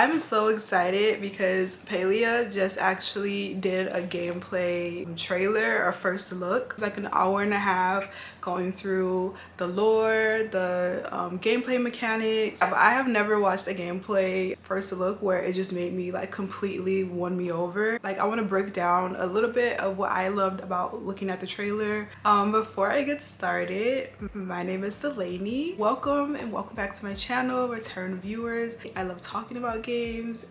I'm so excited because Palia just actually did a gameplay trailer or first look. It's like an hour and a half going through the lore, the gameplay mechanics. I have never watched a gameplay first look where it just made me like completely won me over. Like I want to break down a little bit of what I loved about looking at the trailer. Before I get started, my name is Delaney. Welcome and welcome back to my channel, return viewers. I love talking about games.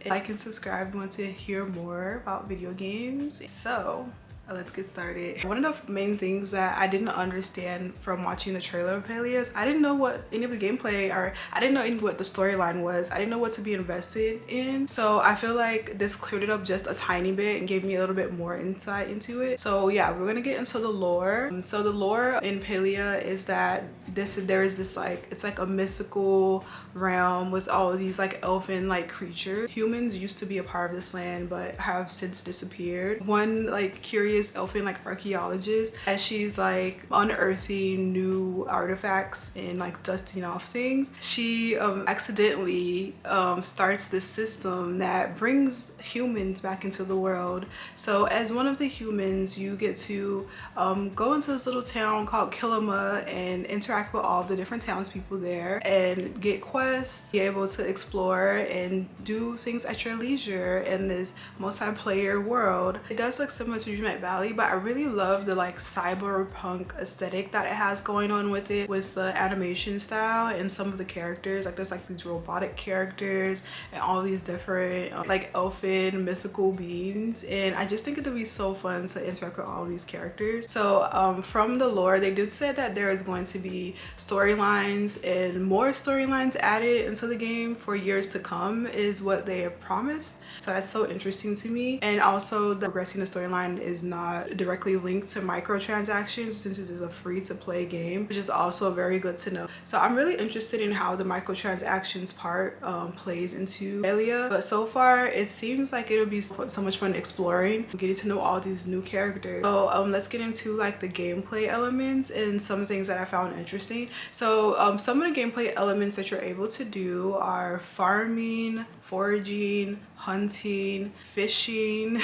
Like and subscribe if you want to hear more about video games. So let's get started. One of the main things that I didn't understand from watching the trailer of Palia is I didn't know what any of the gameplay, or I didn't know what the storyline was. I didn't know what to be invested in. So I feel like this cleared it up just a tiny bit and gave me a little bit more insight into it. So yeah, we're gonna get into the lore. So the lore in Palia is that there is this like, it's like a mythical realm with all of these like elfin like creatures. Humans used to be a part of this land but have since disappeared. One like curious elfin like archaeologist, as she's like unearthing new artifacts and like dusting off things, she accidentally starts this system that brings humans back into the world. So as one of the humans, you get to go into this little town called Kilima and interact with all the different townspeople there and get quests, be able to explore and do things at your leisure in this multiplayer world. It does look similar to Dream Valley, but I really love the like cyberpunk aesthetic that it has going on with it, with the animation style and some of the characters. Like there's like these robotic characters and all these different like elfin mythical beings, and I just think it would be so fun to interact with all these characters. So from the lore, they did say that there is going to be storylines and more storylines added into the game for years to come is what they have promised. So that's so interesting to me. And also the progressing the storyline is not directly linked to microtransactions since it is a free to play game, which is also very good to know. So I'm really interested in how the microtransactions part plays into Palia, but so far it seems like it'll be so much fun exploring, getting to know all these new characters. So let's get into like the gameplay elements and some things that I found interesting. So some of the gameplay elements that you're able to do are farming, foraging, hunting, fishing,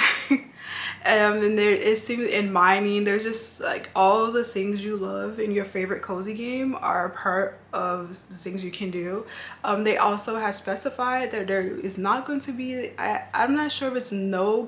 and there it seems in mining. There's just like all the things you love in your favorite cozy game are a part of the things you can do. They also have specified that there is not going to be, I'm not sure if it's no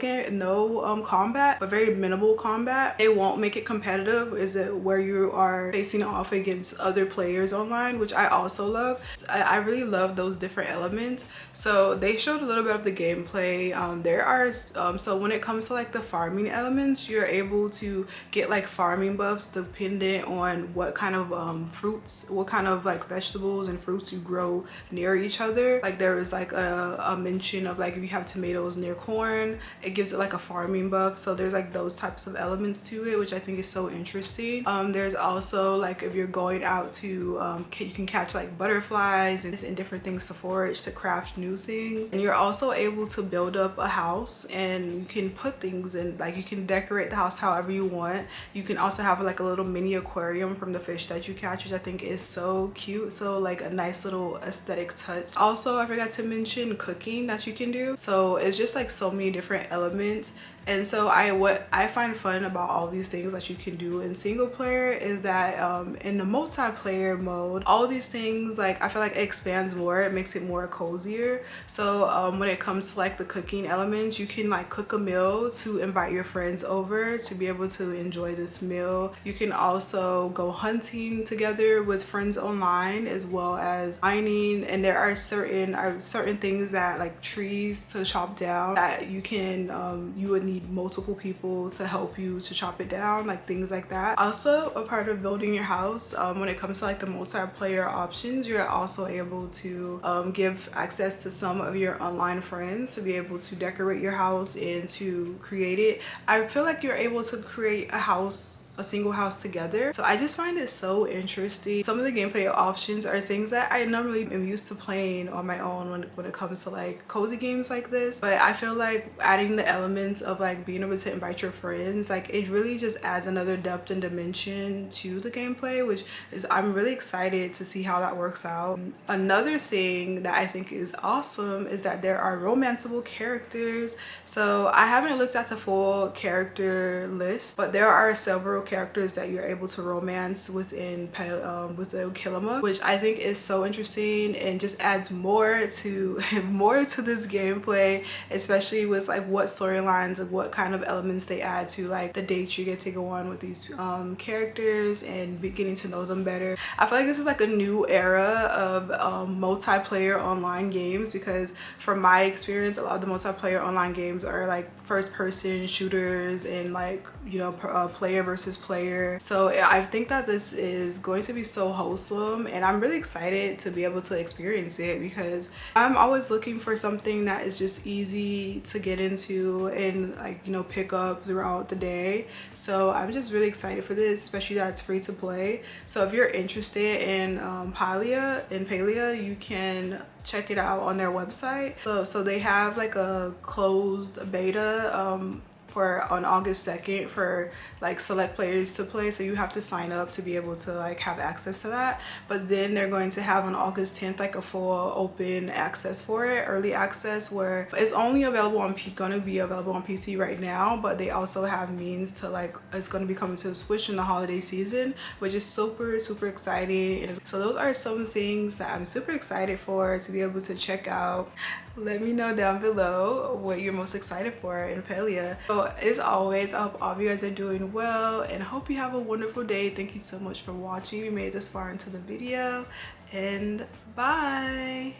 combat, but very minimal combat. They won't make it competitive, is it where you are facing off against other players online, which I also love. I really love those different elements. So they showed a little bit of the gameplay. There are so when it comes to like the farming elements, you're able to get like farming buffs dependent on what kind of fruits, what kind of like vegetables and fruits you grow near each other. Like there is like a mention of like if you have tomatoes near corn, it gives it like a farming buff. So there's like those types of elements to it, which I think is so interesting. There's also like if you're going out to you can catch like butterflies and different things to forage to craft new things, and you're also able to build up a house and you can put things in, like you can decorate the house however you want. You can also have like a little mini aquarium from the fish that you catch, which I think is so cute. So like a nice little aesthetic touch. Also, I forgot to mention cooking that you can do. So it's just like so many different elements. And so what I find fun about all these things that you can do in single player is that in the multiplayer mode, all these things, like I feel like it expands more, it makes it more cozier. So when it comes to like the cooking elements, you can like cook a meal to invite your friends over to be able to enjoy this meal. You can also go hunting together with friends online, as well as mining, and there are certain things that like trees to chop down that you can you would need multiple people to help you to chop it down, like things like that. Also, a part of building your house, when it comes to like the multiplayer options, you're also able to give access to some of your online friends to be able to decorate your house and to create it. I feel like you're able to create a house a single house together. So I just find it so interesting. Some of the gameplay options are things that I normally am used to playing on my own when it comes to like cozy games like this, but I feel like adding the elements of like being able to invite your friends, like it really just adds another depth and dimension to the gameplay, which is, I'm really excited to see how that works out. Another thing that I think is awesome is that there are romanceable characters. So I haven't looked at the full character list, but there are several characters that you're able to romance within Kilima, which I think is so interesting and just adds more to this gameplay, especially with like what storylines and what kind of elements they add to like the dates you get to go on with these characters and getting to know them better. I feel like this is like a new era of multiplayer online games, because from my experience, a lot of the multiplayer online games are like first person shooters and like, you know, player versus player. So I think that this is going to be so wholesome, and I'm really excited to be able to experience it, because I'm always looking for something that is just easy to get into and like, you know, pick up throughout the day. So I'm just really excited for this, especially that it's free to play. So if you're interested in Palia, you can check it out on their website. So they have like a closed beta on August 2nd for like select players to play, so you have to sign up to be able to like have access to that. But then they're going to have on August 10th like a full open access for it, early access, where it's only available on gonna be available on PC right now, but they also have means to like, it's going to be coming to the Switch in the holiday season, which is super exciting. And so those are some things that I'm super excited for to be able to check out. Let me know down below what you're most excited for in Palia. So as always, I hope all of you guys are doing well and hope you have a wonderful day. Thank you so much for watching. You made it this far into the video, and bye.